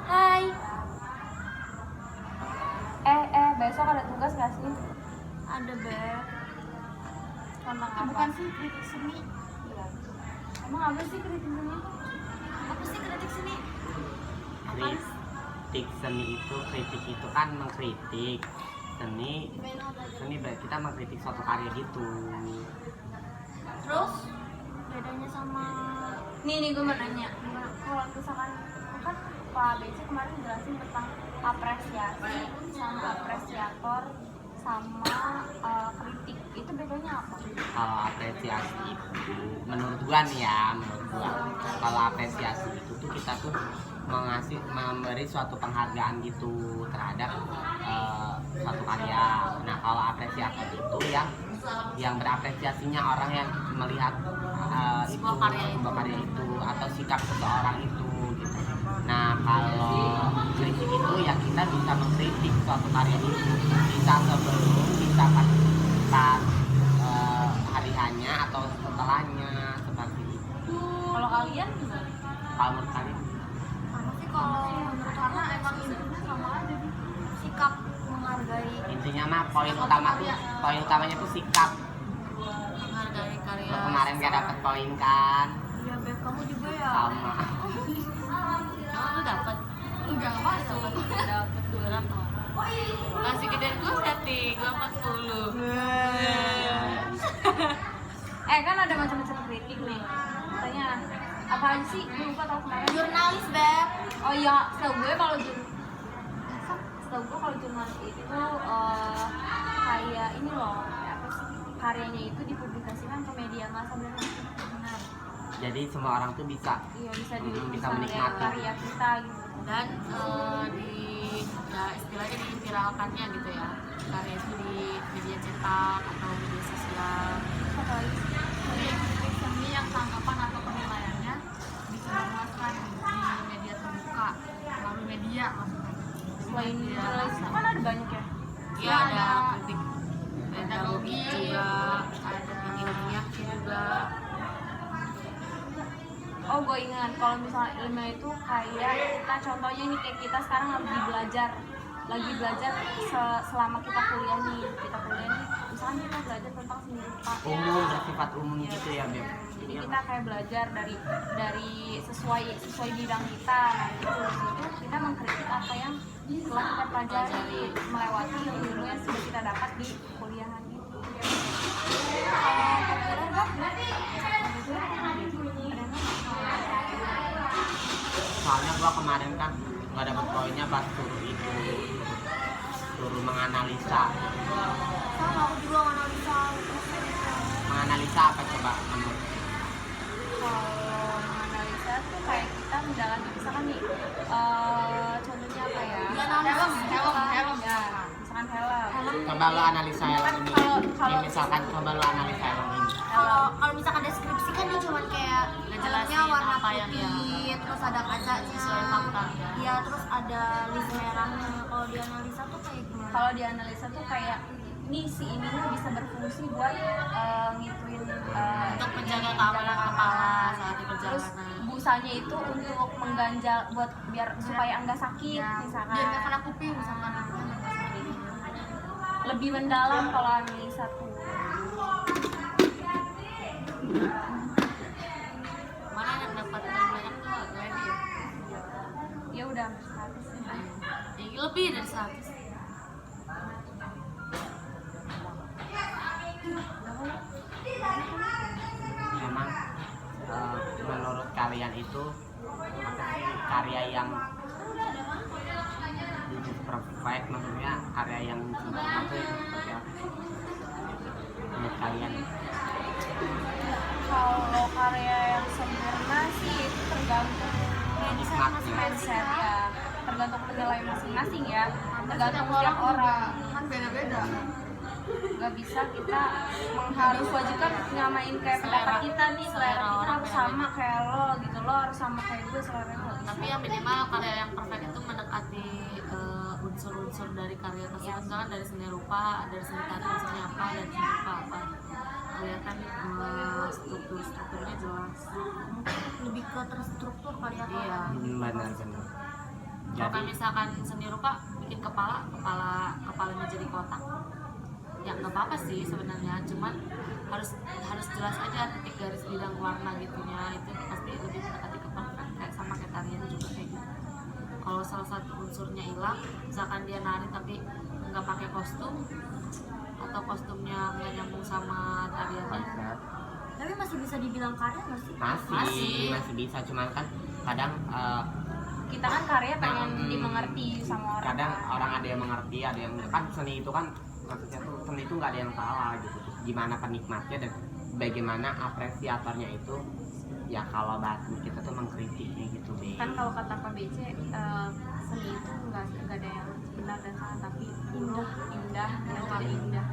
Hai. Besok ada tugas gak sih? Ada Beb. Tentang apa? Bukan sih kritik seni. Iya. Emang apa sih kritik seni? Apa sih kritik seni? Kritik seni itu, kritik itu kan mengkritik. Seni berarti kita mengkritik suatu karya gitu. Terus bedanya sama Nih gue mau nanya. Kalau misalkan kan Pak BC kemarin jelasin tentang apresiasi sama apresiator sama kritik, itu bedanya apa? Kalau apresiasi itu menurut gua nih ya, kalau apresiasi itu tuh kita tuh memberi suatu penghargaan gitu terhadap suatu karya. Nah kalau apresiator itu yang berapresiasinya orang yang melihat Sebuah karya itu atau sikap seseorang itu gitu. Nah kalau kritik itu ya kita bisa mengkritik suatu karya itu, bisa sebelum, bisa pas hari hanya atau setelahnya, seperti itu. Kalau kalian gimana? Kalau menurut kalian sama sih? Kalau menurut Hana emang intinya sama aja sih. Sikap menghargai intinya mah poin utamanya tuh sikap. menghargai karya. Lo kemarin gak dapet poin kan? Iya Beb, kamu juga ya? Sama. Kamu tuh dapat? Enggak masuk. Dapat berapa? Masih gedean gue setting 80. Kan ada macam-macam kritik nih. Katanya apa aja sih? Gue lupa tau kemarin. Jurnalis Beb. Oh iya, setahu gue kalau jurnalis itu kayak ini loh, apa sih? Karyanya itu dipublikasikan ke media massa, benar. Jadi semua orang tuh bisa Iya, bisa bisa lihat menikmati karya kita gitu. Dan istilahnya diviralkannya gitu ya, karya itu di media cetak atau media sosial. Apa lagi sih? Jadi kritik seni yang tanggapan atau penilaiannya bisa memuaskan di media terbuka melalui media maksudnya. Selain jurnalis itu kan ada banyak ya. Iya, ada kritik pedagogi juga, ada ilmiah juga. Oh, gue ingat kalau misalnya ilmiah itu kayak kita contohnya nih, kayak kita sekarang lagi belajar selama kita kuliah nih, misalkan kita belajar tentang seni rupa umum, bersifat umum gitu ya Beb. jadi kita kayak belajar dari sesuai bidang kita. Nah itu kita mengkritik apa yang telah kita pelajari melewati ilmu yang sudah kita dapat di kuliahan itu. Soalnya gua kemarin kan nggak dapet poinnya pas suruh menganalisa. Sama aku juga analisa. Menganalisa apa coba menurut? Kalau menganalisa tuh kayak kita mendalami, misalkan nih contohnya apa ya? Helm. Ya, misalkan helm. Coba lo analisa helm ini. Ini misalkan coba lo analisa helm ini. Kalau misalkan deskripsi kan dia cuma kayak helmnya warna apa yang putih, terus ada kacanya, sesuai fakta. iya, terus ada list merahnya. Kalau dianalisa tuh kayak gimana? Kalau dianalisa tuh kayak nih si ini nih bisa berfungsi buat ngituin Untuk menjaga keamanan kepala saat di terus perjalanan. busanya itu untuk mengganjal buat biar supaya enggak sakit Biar misalkan. nggak kena kuping misalkan. Lebih mendalam kalau analisa tuh. Mana yang dapat paling banyak tuh Lady ya? Ya udah 100 ya. Lebih dari 100. Memang menurut kalian itu apa sih karya yang perfect, maksudnya karya yang sempurna itu seperti apa sih menurut kalian? Kalau karya yang sempurna sih itu tergantung mindset ya, tergantung penilaian masing-masing ya, tergantung setiap orang. Kan beda-beda. Gak bisa kita harus wajibkan nyamain kayak pendapat kita nih, selera kita harus sama kayak lo gitu, lo harus sama kayak gue selera lo. Tapi yang minimal karya yang perfect itu mendekati unsur-unsur dari karya tersebut. Misalkan dari seni rupa, dari seni tari unsurnya apa, dari seni rupa apa. Kelihatan strukturnya jelas. Lebih ke terstruktur kali ya. Iya. Benar-benar. Kalau Jadi misalkan seni rupa bikin kepalanya jadi kotak, ya nggak apa-apa sih sebenarnya, cuman harus jelas aja titik garis bidang warna gitunya, itu pasti lebih mendekati ke perfect, kayak sama kayak tarian juga kayak gitu. Kalau salah satu unsurnya hilang, misalkan dia nari tapi nggak pakai kostum atau kostumnya nggak nyambung sama tariannya, konsep Tapi masih bisa dibilang karya nggak sih? masih bisa, cuman kan kadang Kita kan karya pengen Hmm. dimengerti sama orang. kadang orang ada yang mengerti, ada yang kan seni itu kan maksudnya tuh seni itu nggak ada yang salah gitu. Terus gimana penikmatnya dan bagaimana apresiatornya itu, ya kalau bahasa kita tuh mengkritiknya gitu deh. Kan kalau kata Pak BC, seni itu nggak ada yang benar dan salah, tapi indah dan tidak indah.